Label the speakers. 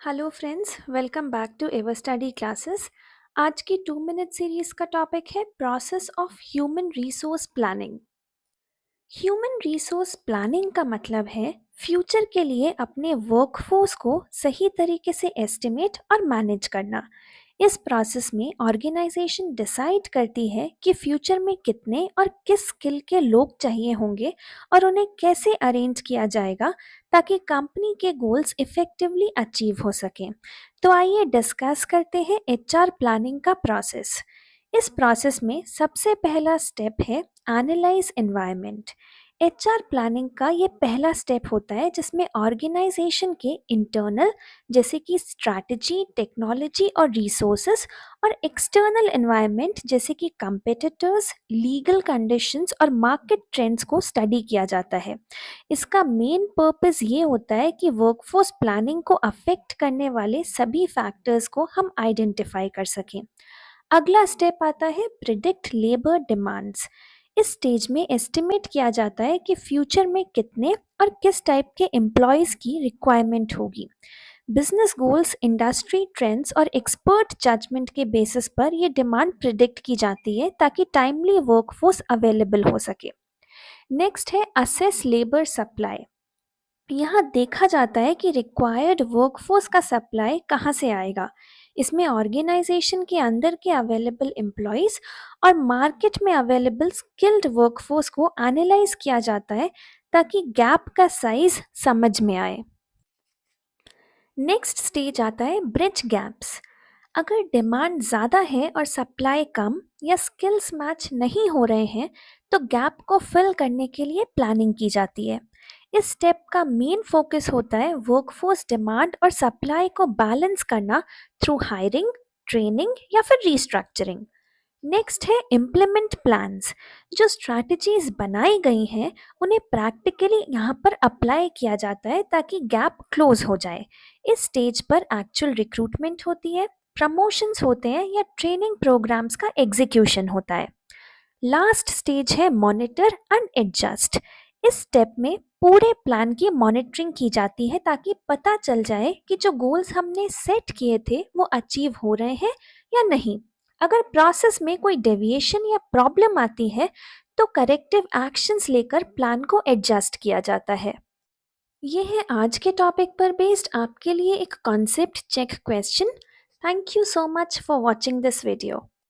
Speaker 1: Hello friends, welcome back to ever study classes. आज की 2 minute series का topic है process of human resource planning. Human resource planning का मतलब है फ्यूचर के लिए अपने वर्कफोर्स को सही तरीके से एस्टिमेट और मैनेज करना। इस प्रोसेस में ऑर्गेनाइजेशन डिसाइड करती है कि फ्यूचर में कितने और किस स्किल के लोग चाहिए होंगे और उन्हें कैसे अरेंज किया जाएगा ताकि कंपनी के गोल्स इफेक्टिवली अचीव हो सकें। तो आइए डिस्कस करते हैं एचआर प्लानिंग का प्रोसेस। इस प्रोसेस में सबसे पहला स्टेप है एनालाइज एनवायरनमेंट। एचआर प्लानिंग का ये पहला स्टेप होता है जिसमें ऑर्गेनाइजेशन के इंटरनल जैसे कि स्ट्रैटेजी, टेक्नोलॉजी और रिसोर्सेज और एक्सटर्नल एनवायरनमेंट जैसे कि कंपेटिटर्स, लीगल कंडीशंस और मार्केट ट्रेंड्स को स्टडी किया जाता है। इसका मेन पर्पस ये होता है कि वर्कफोर्स प्लानिंग को अफेक्ट करने वाले सभी फैक्टर्स को हम आइडेंटिफाई कर सकें। अगला स्टेप आता है प्रिडिक्ट लेबर डिमांड्स। इस स्टेज में एस्टिमेट किया जाता है कि फ्यूचर में कितने और किस टाइप के एम्प्लॉयज़ की रिक्वायरमेंट होगी। बिजनेस गोल्स, इंडस्ट्री ट्रेंड्स और एक्सपर्ट जजमेंट के बेसिस पर ये डिमांड प्रिडिक्ट की जाती है ताकि टाइमली वर्कफोर्स अवेलेबल हो सके। नेक्स्ट है असेस लेबर सप्लाई। यहाँ देखा जाता है कि रिक्वायर्ड वर्कफोर्स का सप्लाई कहाँ से आएगा। इसमें ऑर्गेनाइजेशन के अंदर के अवेलेबल एम्प्लॉयज़ और मार्केट में अवेलेबल स्किल्ड वर्कफोर्स को एनालाइज किया जाता है ताकि गैप का साइज समझ में आए। नेक्स्ट स्टेज आता है ब्रिज गैप्स। अगर डिमांड ज़्यादा है और सप्लाई कम या स्किल्स मैच नहीं हो रहे हैं तो गैप को फिल करने के लिए प्लानिंग की जाती है। इस स्टेप का मेन फोकस होता है वर्कफोर्स डिमांड और सप्लाई को बैलेंस करना थ्रू हायरिंग, ट्रेनिंग या फिर रिस्ट्रक्चरिंग। नेक्स्ट है इम्प्लीमेंट प्लान्स। जो स्ट्रैटेजीज बनाई गई हैं उन्हें प्रैक्टिकली यहाँ पर अप्लाई किया जाता है ताकि गैप क्लोज हो जाए। इस स्टेज पर एक्चुअल रिक्रूटमेंट होती है, प्रमोशंस होते हैं या ट्रेनिंग प्रोग्राम्स का एग्जीक्यूशन होता है। लास्ट स्टेज है मॉनिटर एंड एडजस्ट। इस स्टेप में पूरे प्लान की मॉनिटरिंग की जाती है ताकि पता चल जाए कि जो गोल्स हमने सेट किए थे वो अचीव हो रहे हैं या नहीं। अगर प्रोसेस में कोई डेविएशन या प्रॉब्लम आती है तो करेक्टिव एक्शंस लेकर प्लान को एडजस्ट किया जाता है। ये है आज के टॉपिक पर बेस्ड आपके लिए एक concept check question. Thank you so much for watching this video.